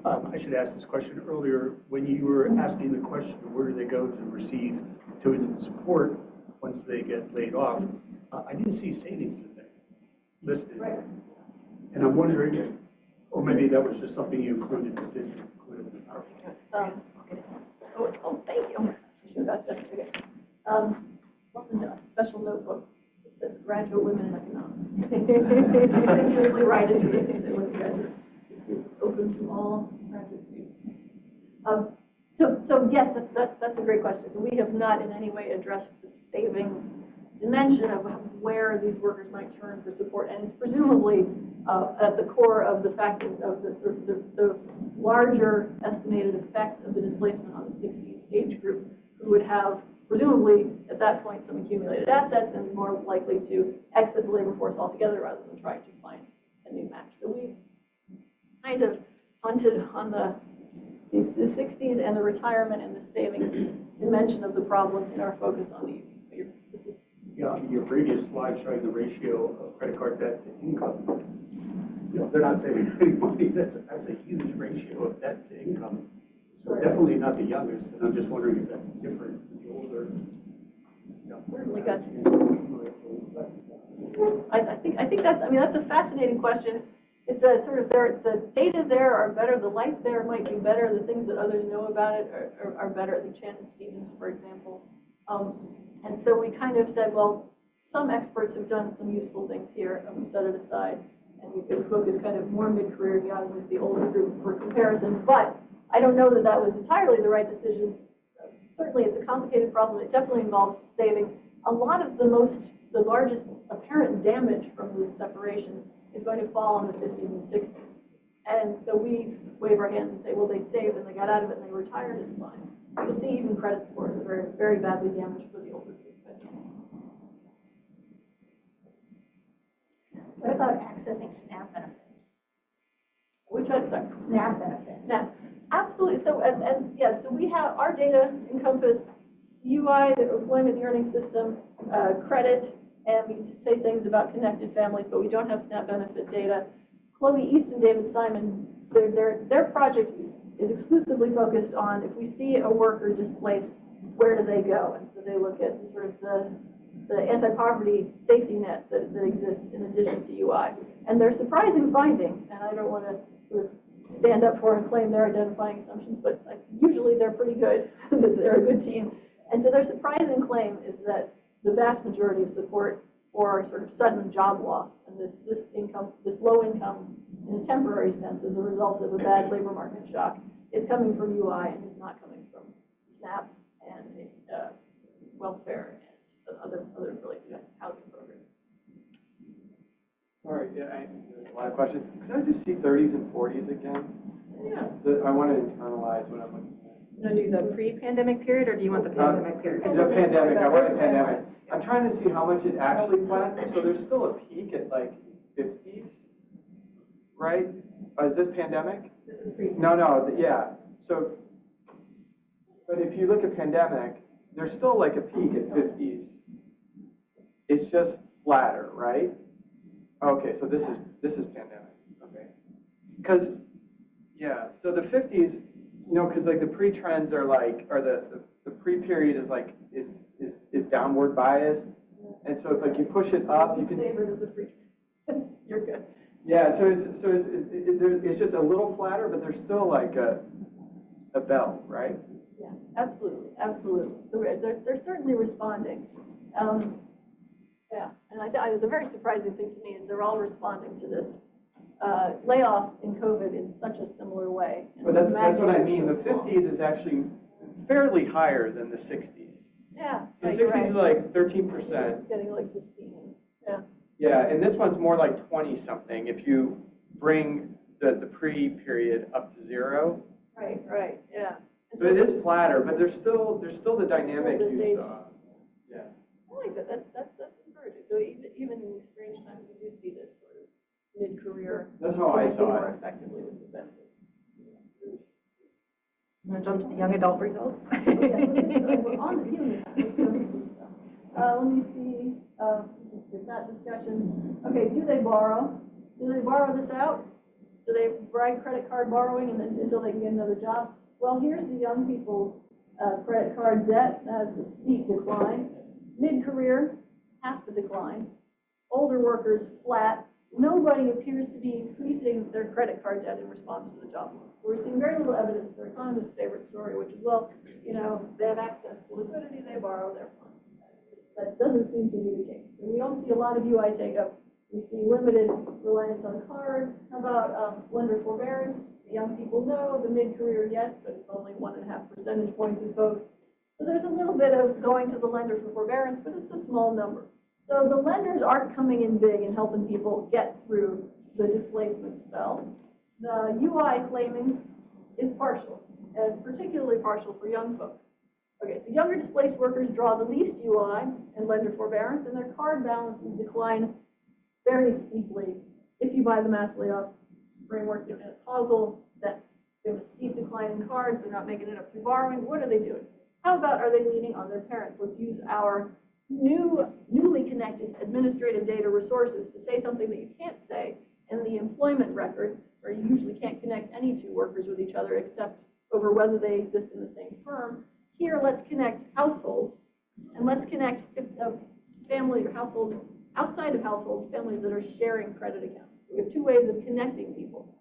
I should ask this question earlier. When you were asking the question, where do they go to receive continuing support once they get laid off? I didn't see savings in there listed. Right. And I'm wondering, or maybe that was just something you included that didn't include it in the PowerPoint. Oh, thank you. I should have asked that. Okay. Welcome to a special notebook. It says graduate women in economics. I conspicuously write into this and say, look, guys, this group is open to all graduate students. So yes, that's a great question. So we have not in any way addressed the savings dimension of where these workers might turn for support, and it's presumably at the core of the fact of the larger estimated effects of the displacement on the 60s age group, who would have presumably at that point some accumulated assets and more likely to exit the labor force altogether rather than trying to find a new match. So we kind of punted on the 60s and the retirement and the savings dimension of the problem in our focus on the youth. This is Your previous slide showing the ratio of credit card debt to income. They're not saving any money. That's a huge ratio of debt to income. So definitely not the youngest, and I'm just wondering if that's different for the older. Certainly got I think that's a fascinating question. It's a sort of the data there are better, the light there might be better, the things that others know about it are better, the Chan and Stevens, for example. And so we kind of said, well, some experts have done some useful things here, and we set it aside, and we could focus kind of more mid-career young with the older group for comparison. But I don't know that that was entirely the right decision. Certainly, it's a complicated problem. It definitely involves savings. A lot of the largest apparent damage from this separation is going to fall on the 50s and 60s. And so we wave our hands and say, well, they saved and they got out of it and they retired, it's fine. You'll see even credit scores are very, very badly damaged for the older group. What about accessing SNAP benefits? Which one? Sorry. SNAP benefits. SNAP. Absolutely. So, and yeah, so we have our data encompass UI, the employment, the earning system, credit, and we say things about connected families, but we don't have SNAP benefit data. Chloe East and David Simon, their project is exclusively focused on if we see a worker displaced, where do they go? And so they look at sort of the anti-poverty safety net that exists in addition to UI. And their surprising finding, and I don't want to sort of stand up for and claim their identifying assumptions, but usually they're pretty good, they're a good team. And so their surprising claim is that the vast majority of support for sort of sudden job loss and this low income in a temporary sense as a result of a bad labor market shock is coming from UI and is not coming from SNAP and welfare and other related housing programs. Sorry, yeah, there's a lot of questions. Could I just see 30s and 40s again? Yeah. I want to internalize what I'm looking at. You want to do the pre-pandemic period, or do you want the pandemic period? The pandemic, I want a pandemic. I'm trying to see how much it actually flattened. So there's still a peak at like 50s, right? Is this pandemic? This is pre-pandemic. No, yeah. So, but if you look at pandemic, there's still like a peak at 50s. It's just flatter, right? Okay, so this is pandemic. Okay, because yeah, so the 50s, you know, because like the pre-trends are like, or the pre-period is like is downward biased, and so if like you push it up, you can. Favored of the pre. You're good. Yeah, so it's just a little flatter, but there's still like a bell, right? Yeah, absolutely, absolutely. So they're certainly responding. Yeah, and the very surprising thing to me is they're all responding to this layoff in COVID in such a similar way. But that's what I mean. The 50s is actually fairly higher than the 60s. Yeah. So 60s is like 13%. It's getting like 15. Yeah. Yeah, and this one's more like 20 something if you bring the pre-period up to 0. Right, yeah. And So it is flatter, but there's still the dynamic this you age. saw. Yeah. I like that. That's encouraging. So even in these strange times, we do see this sort of mid-career. That's how I saw more it. effectively with the benefits. I'm gonna jump to the young adult results. Oh, yeah, we're on the human side. Let's go to some stuff. Let me see, with that discussion. Okay, do they borrow? Do they borrow this out? Do they ride credit card borrowing and then until they can get another job? Well, here's the young people's credit card debt. That's a steep decline. Mid-career, half the decline. Older workers, flat. Nobody appears to be increasing their credit card debt in response to the job loss. So we're seeing very little evidence for economists' favorite story, which is, well, they have access to liquidity, they borrow, they're fine. That doesn't seem to be the case. And we don't see a lot of UI take-up. We see limited reliance on cards. How about lender forbearance? The young people know, the mid-career, yes, but it's only 1.5 percentage points in folks. So there's a little bit of going to the lender for forbearance, but it's a small number. So the lenders aren't coming in big and helping people get through the displacement spell. The UI claiming is partial, and particularly partial for young folks. Okay, so younger displaced workers draw the least UI and lender forbearance, and their card balances decline very steeply if you buy the mass layoff framework in a causal sense. They have a steep decline in cards, they're not making it up through borrowing. What are they doing? How about are they leaning on their parents? Let's use our newly connected administrative data resources to say something that you can't say in the employment records, where you usually can't connect any two workers with each other except over whether they exist in the same firm. Here, let's connect households, and let's connect family or households outside of households, families that are sharing credit accounts. We have two ways of connecting people.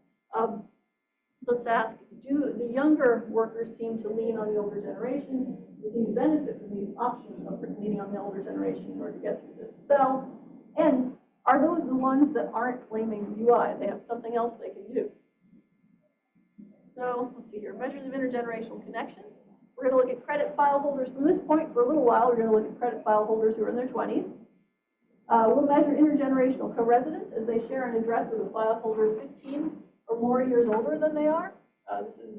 Let's ask, do the younger workers seem to lean on the older generation? They seem to benefit from the option of leaning on the older generation in order to get through this spell. And are those the ones that aren't claiming UI? They have something else they can do. So let's see here, measures of intergenerational connection. We're going to look at credit file holders. From this point, for a little while, we're going to look at credit file holders who are in their 20s. We'll measure intergenerational co-residence as they share an address with a file holder 15 or more years older than they are. This is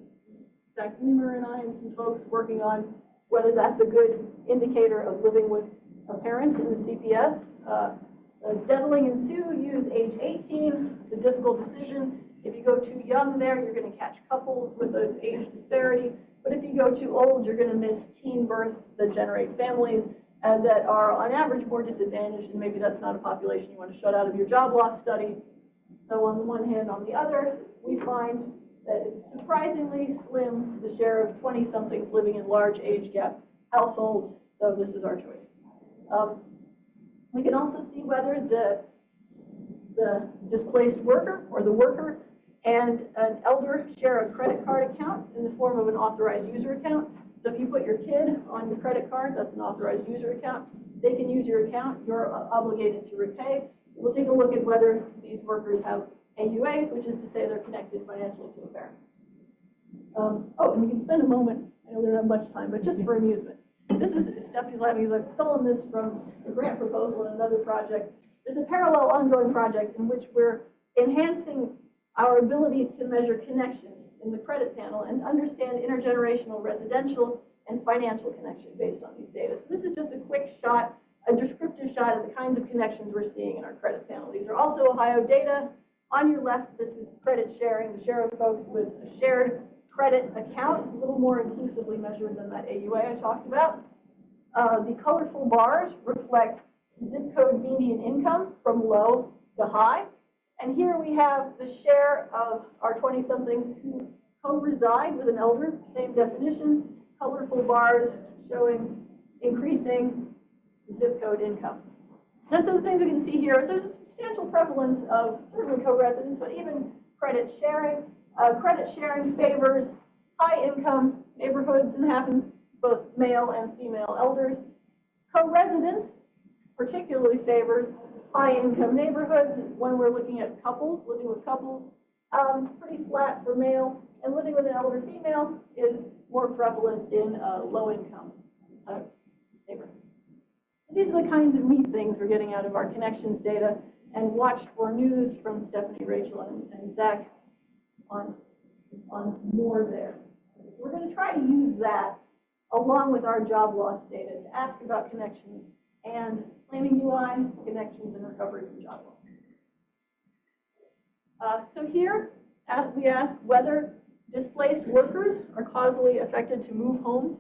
Zach Leamer and I and some folks working on whether that's a good indicator of living with a parent in the CPS. Dettling and Sue use age 18. It's a difficult decision. If you go too young there, you're going to catch couples with an age disparity. But if you go too old, you're going to miss teen births that generate families and that are on average more disadvantaged, and maybe that's not a population you want to shut out of your job loss study. So on the one hand, on the other, we find that it's surprisingly slim, the share of 20-somethings living in large age gap households, so this is our choice. We can also see whether the displaced worker or the worker and an elder share a credit card account in the form of an authorized user account. So if you put your kid on your credit card, that's an authorized user account. They can use your account, you're obligated to repay. We'll take a look at whether these workers have AUAs, which is to say they're connected financially to a parent. Oh, and we can spend a moment, I know we don't have much time, but just for amusement. This is, Stephanie's laughing because I've stolen this from the grant proposal in another project. There's a parallel ongoing project in which we're enhancing our ability to measure connection in the credit panel and understand intergenerational residential and financial connection based on these data. So this is just a quick shot, a descriptive shot of the kinds of connections we're seeing in our credit panel. These are also Ohio data. On your left, this is credit sharing, the share of folks with a shared credit account, a little more inclusively measured than that AUA I talked about. The colorful bars reflect zip code median income from low to high. And here we have the share of our 20-somethings who co-reside with an elder, same definition, colorful bars showing increasing zip code income. And so the things we can see here is there's a substantial prevalence of certainly co-residence, but even credit sharing. Credit sharing favors high-income neighborhoods and happens both male and female elders. Co-residence particularly favors high-income neighborhoods when we're looking at couples, living with couples. Pretty flat for male, and living with an elder female is more prevalent in low-income neighborhoods. So these are the kinds of neat things we're getting out of our connections data, and watch for news from Stephanie, Rachel, and Zach on more there. So we're going to try to use that along with our job loss data to ask about connections and claiming UI, connections, and recovery from job loss. So here we ask whether displaced workers are causally affected to move home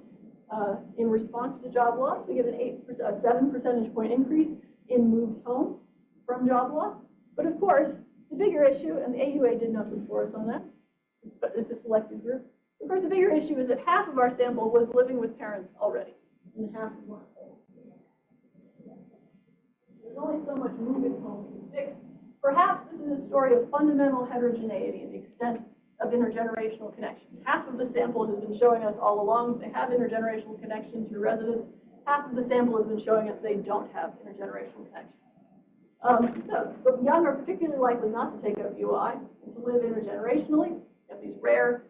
in response to job loss. We get a 7 percentage point increase in moves home from job loss. But of course, the bigger issue, and the AUA did nothing for us on that, it's a selected group. Of course, the bigger issue is that half of our sample was living with parents already, and half weren't. There's only so much moving home can fix. Perhaps this is a story of fundamental heterogeneity in the extent of intergenerational connection. Half of the sample has been showing us all along they have intergenerational connection through residence. Half of the sample has been showing us they don't have intergenerational connection. So the young are particularly likely not to take up UI and to live intergenerationally. We have these rare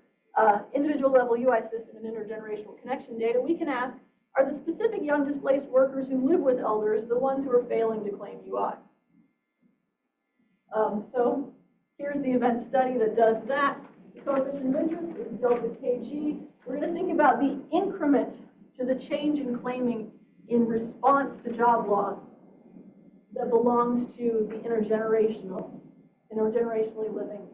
individual level UI system and intergenerational connection data. We can ask, are the specific young displaced workers who live with elders the ones who are failing to claim UI? So here's the event study that does that. The coefficient of interest is delta kg. We're going to think about the increment to the change in claiming in response to job loss that belongs to the intergenerationally living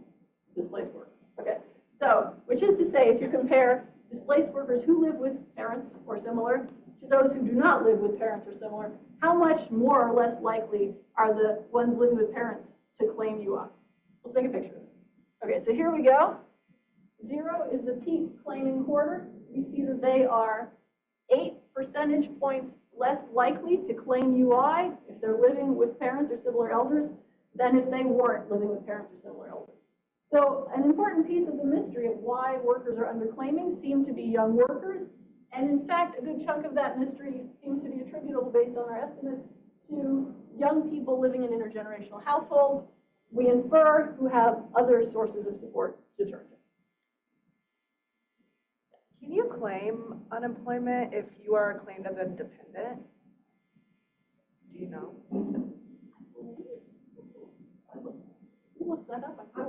displaced workers. Okay, so which is to say, if you compare displaced workers who live with parents or similar to those who do not live with parents or similar, how much more or less likely are the ones living with parents to claim UI? Let's make a picture of it. Okay, so here we go. 0 is the peak claiming quarter. We see that they are 8 percentage points less likely to claim UI if they're living with parents or similar elders than if they weren't living with parents or similar elders. So an important piece of the mystery of why workers are underclaiming seem to be young workers. And in fact, a good chunk of that mystery seems to be attributable based on our estimates to young people living in intergenerational households. We infer who have other sources of support to turn to. Can you claim unemployment if you are claimed as a dependent? Do you know? Look that up. We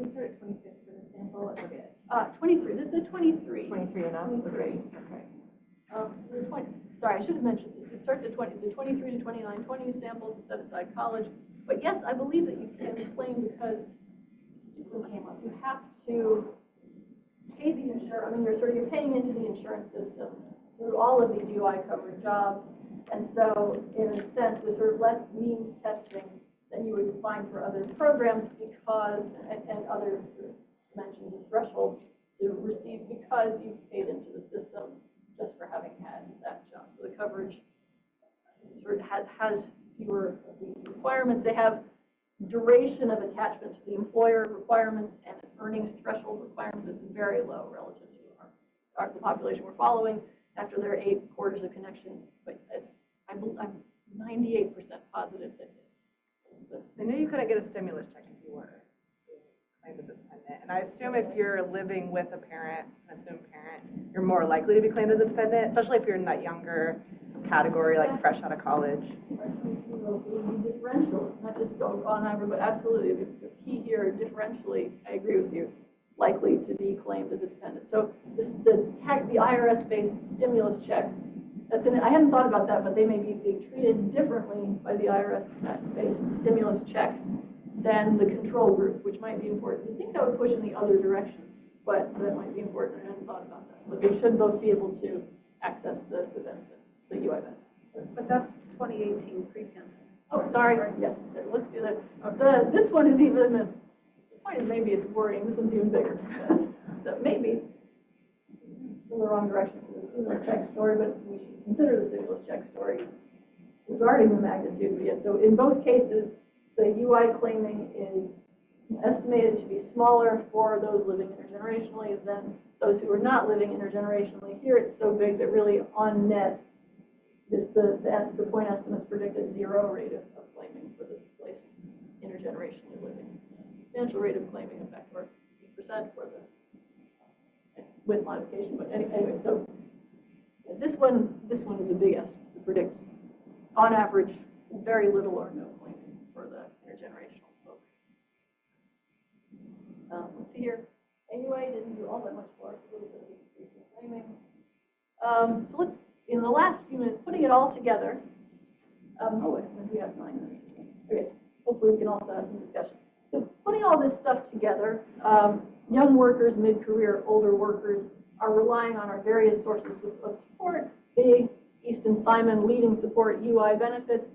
started at 26 for the sample, I forget. 23. This is 23. 23 and up? 23. Okay. So there's 20. Sorry, I should have mentioned this. It starts at 20. It's a 23 to 29, 20 sample to set aside college. But yes, I believe that you can claim because this one came up. You have to pay the insurance. I mean, you're paying into the insurance system through all of these UI covered jobs. And so, in a sense, there's sort of less means testing than you would find for other programs because, and other dimensions of thresholds to receive because you've paid into the system just for having had that job. So the coverage sort of has fewer of these requirements. They have duration of attachment to the employer requirements and an earnings threshold requirement that's very low relative to the population we're following after their 8 quarters of connection. But I'm 98% positive that it is. So, I knew you couldn't get a stimulus check if you were claimed as a dependent. And I assume if you're living with a parent, an assumed parent, you're more likely to be claimed as a dependent, especially if you're in that younger category, like fresh out of college. It would be differential, not just on average, but absolutely. The key here, differentially, I agree with you, likely to be claimed as a dependent. So the IRS-based stimulus checks, I hadn't thought about that, but they may be being treated differently by the IRS-based stimulus checks than the control group, which might be important. I think that would push in the other direction, but that might be important. I hadn't thought about that. But they should both be able to access the benefit, the UI benefit. But that's 2018 pre-pandemic. Oh, sorry. Yes, let's do that. This one is even, the point is maybe it's worrying. This one's even bigger. So maybe in the wrong direction for the stimulus check story, but we should consider the stimulus check story regarding the magnitude, but yeah, so in both cases, the UI claiming is estimated to be smaller for those living intergenerationally than those who are not living intergenerationally. Here it's so big that really on net, the point estimates predict a 0 rate of claiming for the displaced intergenerationally living. Substantial rate of claiming, in fact, or 8% for the, with modification, but anyway, so this one is a big estimate. It predicts, on average, very little or no claiming for the intergenerational folks. Let's see here. AUA didn't do all that much for us, a little bit of increase in claiming. So let's, in the last few minutes, putting it all together. Oh, wait, we have 9 minutes. Okay, hopefully we can also have some discussion. So putting all this stuff together, young workers, mid-career, older workers are relying on our various sources of support. The East and Simon leading support UI benefits.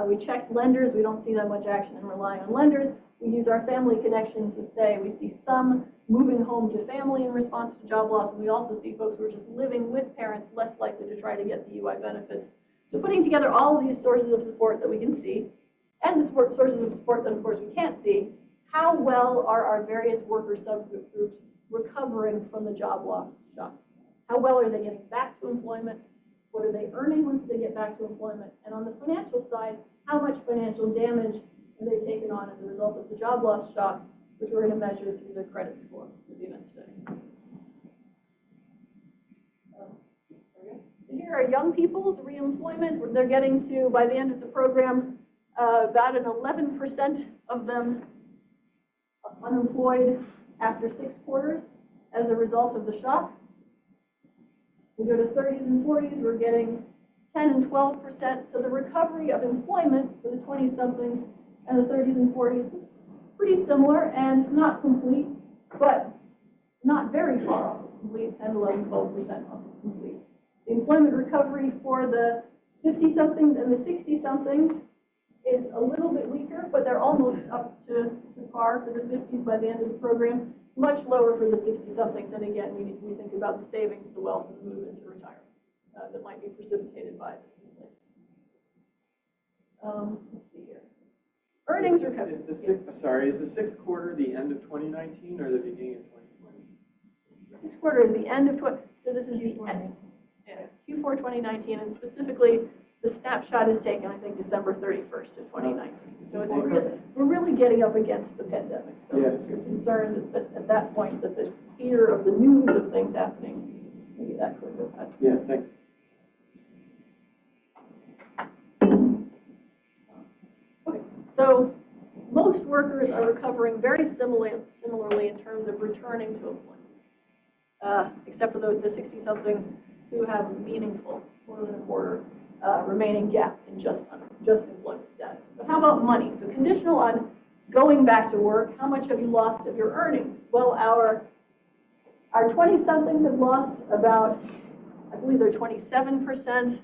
We checked lenders. We don't see that much action in relying on lenders. We use our family connection to say we see some moving home to family in response to job loss, and we also see folks who are just living with parents less likely to try to get the UI benefits. So putting together all of these sources of support that we can see, and the sources of support that of course we can't see, how well are our various worker subgroups recovering from the job loss shock? How well are they getting back to employment? What are they earning once they get back to employment? And on the financial side, how much financial damage have they taken on as a result of the job loss shock, which we're going to measure through the credit score for the event study. So here are young people's reemployment, where they're getting to, by the end of the program, about an 11% of them unemployed after 6 quarters as a result of the shock. We go to 30s and 40s, we're getting 10 and 12%. So the recovery of employment for the 20-somethings and the 30s and 40s is pretty similar and not complete, but not very far off of complete, 10, 11, 12% off of complete. The employment recovery for the 50-somethings and the 60-somethings is a little bit weaker, but they're almost up to par for the 50s by the end of the program. Much lower for the 60-somethings, and again, we think about the savings, the wealth, and the move into retirement that might be precipitated by this displacement. Let's see here. Earnings recovery. Is the sixth quarter the end of 2019 or the beginning of 2020? The 6th quarter is the end of so this is the end. Yeah, Q4 2019, and specifically the snapshot is taken, I think, December 31st of 2019. So it's we're really getting up against the pandemic. So if you're concerned that at that point that the fear of the news of things happening, maybe that could have had. Yeah, thanks. Okay, so most workers are recovering very similarly in terms of returning to employment, except for the 60-somethings who have a meaningful, more than a quarter, remaining gap in just employment status. But how about money? So conditional on going back to work, how much have you lost of your earnings? Well, our 20-somethings have lost about, I believe they're 27%,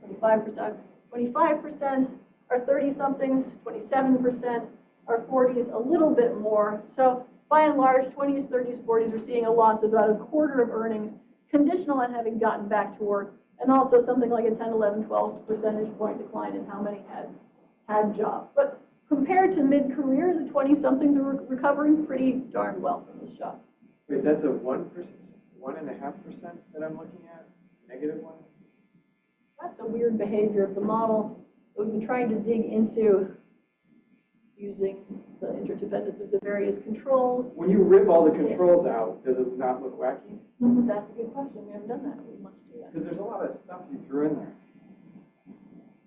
25%, 25%, our 30-somethings, 27%, our 40s, a little bit more. So by and large, 20s, 30s, 40s are seeing a loss of about a quarter of earnings, conditional on having gotten back to work, and also something like a 10, 11, 12 percentage point decline in how many had jobs. But compared to mid-career, the 20-somethings are recovering pretty darn well from this shock. Wait, that's a 1%, 1.5% that I'm looking at? -1? That's a weird behavior of the model that we've been trying to dig into using the interdependence of the various controls. When you rip all the controls out, does it not look wacky? That's a good question. We haven't done that. We must do that. Because there's a lot of stuff you threw in there.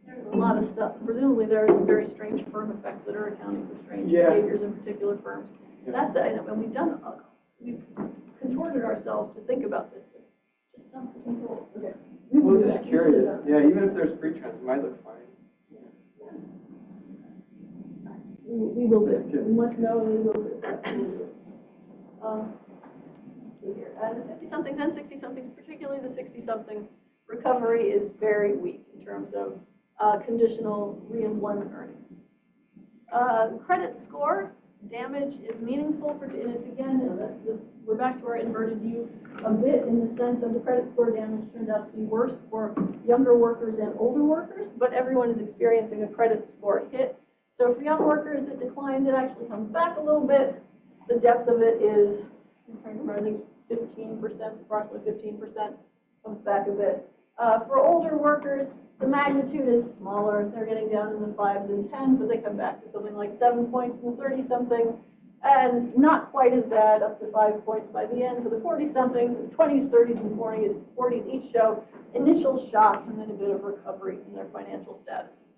There's a lot of stuff. Presumably there are some very strange firm effects that are accounting for strange behaviors in particular firms. Yeah. That's and we've contorted ourselves to think about this, but just not the controls. Okay. Well, just curious. Yeah, even if there's pre-trends, it might look fine. We will do. We must know and we will do. Let's see here. And the 50-somethings and 60-somethings, particularly the 60-somethings, recovery is very weak in terms of conditional reemployment earnings. Credit score, damage is meaningful, and it's again, we're back to our inverted U a bit in the sense of the credit score damage turns out to be worse for younger workers and older workers, but everyone is experiencing a credit score hit. So for young workers, it declines, it actually comes back a little bit. The depth of it is, I'm trying to remember, I think it's 15%, approximately 15%, comes back a bit. For older workers, the magnitude is smaller. They're getting down in the 5s and 10s, but they come back to something like 7 points in the 30-somethings, and not quite as bad, up to 5 points by the end. For the 40-somethings, 20s, 30s, and 40s each show initial shock and then a bit of recovery in their financial status.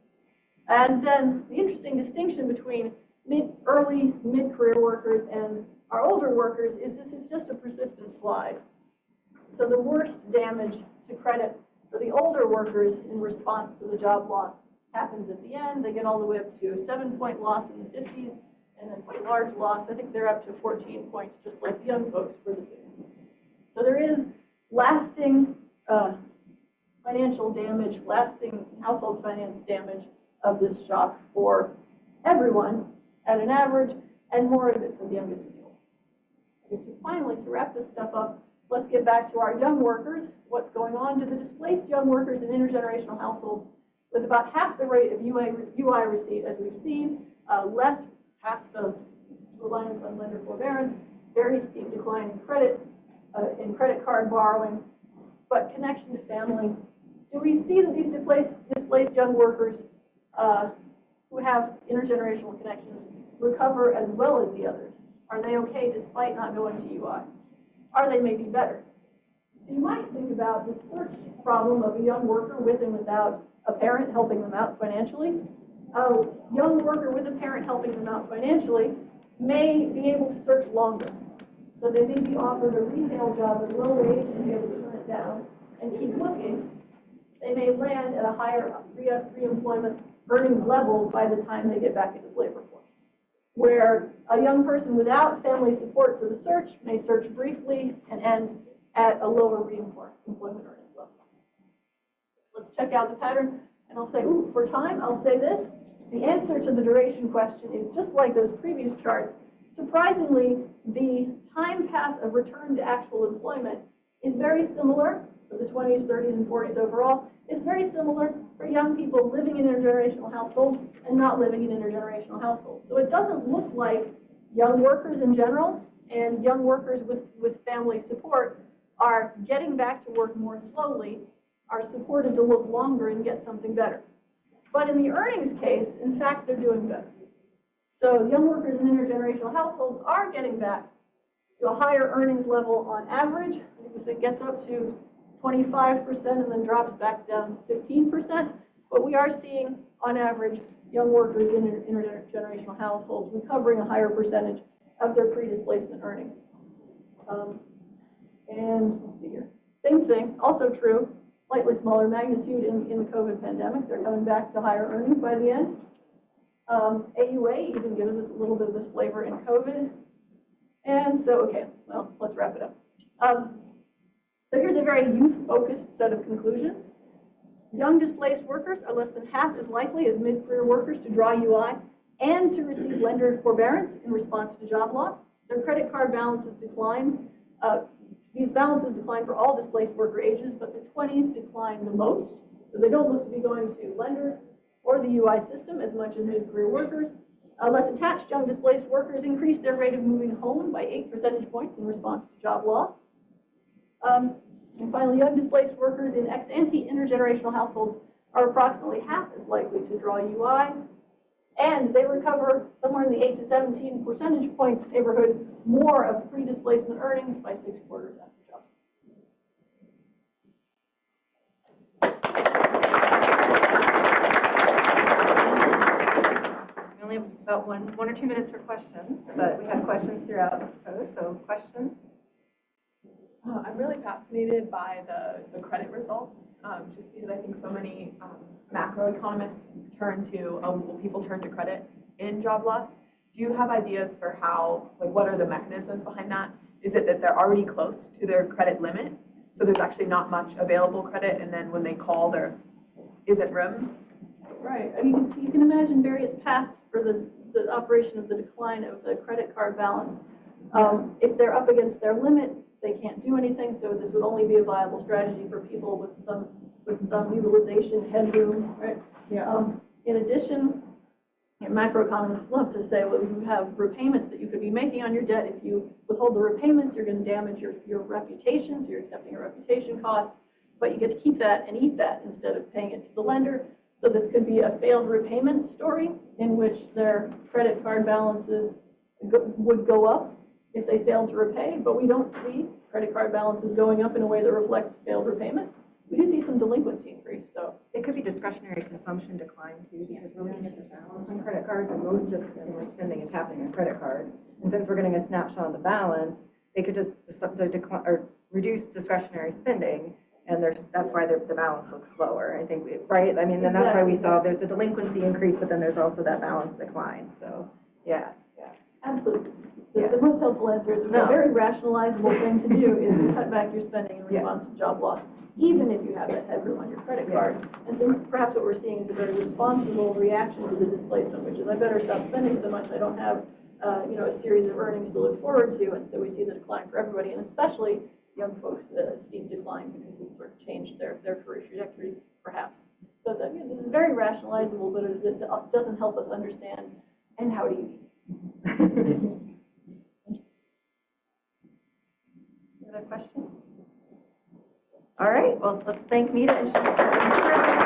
And then the interesting distinction between early mid-career workers and our older workers is this is just a persistent slide. So the worst damage to credit for the older workers in response to the job loss happens at the end. They get all the way up to a 7-point loss in the 50s and a quite large loss. I think they're up to 14 points, just like the young folks for the 60s. So there is lasting financial damage, lasting household finance damage of this shock for everyone at an average, and more of it for the youngest and the oldest. Finally, to wrap this stuff up, let's get back to our young workers. What's going on to the displaced young workers in intergenerational households with about half the rate of UI receipt as we've seen, half the reliance on lender forbearance, very steep decline in credit card borrowing, but connection to family. Do we see that these displaced young workers who have intergenerational connections recover as well as the others? Are they okay despite not going to UI? Are they maybe better? So you might think about the search problem of a young worker with and without a parent helping them out financially. A young worker with a parent helping them out financially may be able to search longer. So they may be offered a retail job at a low wage and be able to turn it down and keep looking. They may land at a higher pre-employment earnings level by the time they get back into the labor force. Where a young person without family support for the search may search briefly and end at a lower re-employment earnings level. Let's check out the pattern, and I'll say, for time, I'll say this. The answer to the duration question is just like those previous charts. Surprisingly, the time path of return to actual employment is very similar for the 20s, 30s, and 40s overall. It's very similar for young people living in intergenerational households and not living in intergenerational households. So it doesn't look like young workers in general and young workers with family support are getting back to work more slowly, are supported to look longer and get something better. But in the earnings case, in fact, they're doing better. So young workers in intergenerational households are getting back to a higher earnings level on average. It gets up to 25% and then drops back down to 15%. But we are seeing, on average, young workers in intergenerational households recovering a higher percentage of their pre-displacement earnings. And let's see here. Same thing, also true, slightly smaller magnitude in the COVID pandemic. They're coming back to higher earnings by the end. AUA even gives us a little bit of this flavor in COVID. And so, okay, well, let's wrap it up. So here's a very youth-focused set of conclusions. Young displaced workers are less than half as likely as mid-career workers to draw UI and to receive lender forbearance in response to job loss. Their credit card balances decline. These balances decline for all displaced worker ages, but the 20s decline the most. So they don't look to be going to lenders or the UI system as much as mid-career workers. Less attached young displaced workers increase their rate of moving home by 8 percentage points in response to job loss. And finally, young displaced workers in ex-ante intergenerational households are approximately half as likely to draw UI, and they recover somewhere in the 8 to 17 percentage points neighborhood more of pre-displacement earnings by 6 quarters after job. We only have about one or 2 minutes for questions, but we had questions throughout, I suppose. So questions? I'm really fascinated by the credit results, just because I think so many macroeconomists people turn to credit in job loss. Do you have ideas for how, what are the mechanisms behind that? Is it that they're already close to their credit limit, so there's actually not much available credit, and then when they call, there isn't room? Right, you can imagine various paths for the the operation of the decline of the credit card balance. If they're up against their limit, they can't do anything, so this would only be a viable strategy for people with some utilization headroom, right? In addition, macroeconomists love to say, well, you have repayments that you could be making on your debt. If you withhold the repayments, you're going to damage your reputation, so you're accepting a reputation cost, but you get to keep that and eat that instead of paying it to the lender. So this could be a failed repayment story in which their credit card balances would go up if they failed to repay, but we don't see credit card balances going up in a way that reflects failed repayment. We do see some delinquency increase, so. It could be discretionary consumption decline too, because we're looking at the balance on credit cards, and most of consumer spending is happening on credit cards. And since we're getting a snapshot of the balance, they could just decline or reduce discretionary spending, and that's why the balance looks lower. I think right. I mean, then that's why we saw there's a delinquency increase, but then there's also that balance decline. So yeah. Absolutely. The most helpful answer is a very rationalizable thing to do is to cut back your spending in response to job loss, even if you have that headroom on your credit card. And so perhaps what we're seeing is a very responsible reaction to the displacement, which is I better stop spending so much I don't have a series of earnings to look forward to. And so we see the decline for everybody, and especially young folks, the steep decline because we've sort of changed their career trajectory, perhaps. So that, this is very rationalizable, but it doesn't help us understand, and how do you eat? Any other questions? All right, well, let's thank Mita and she's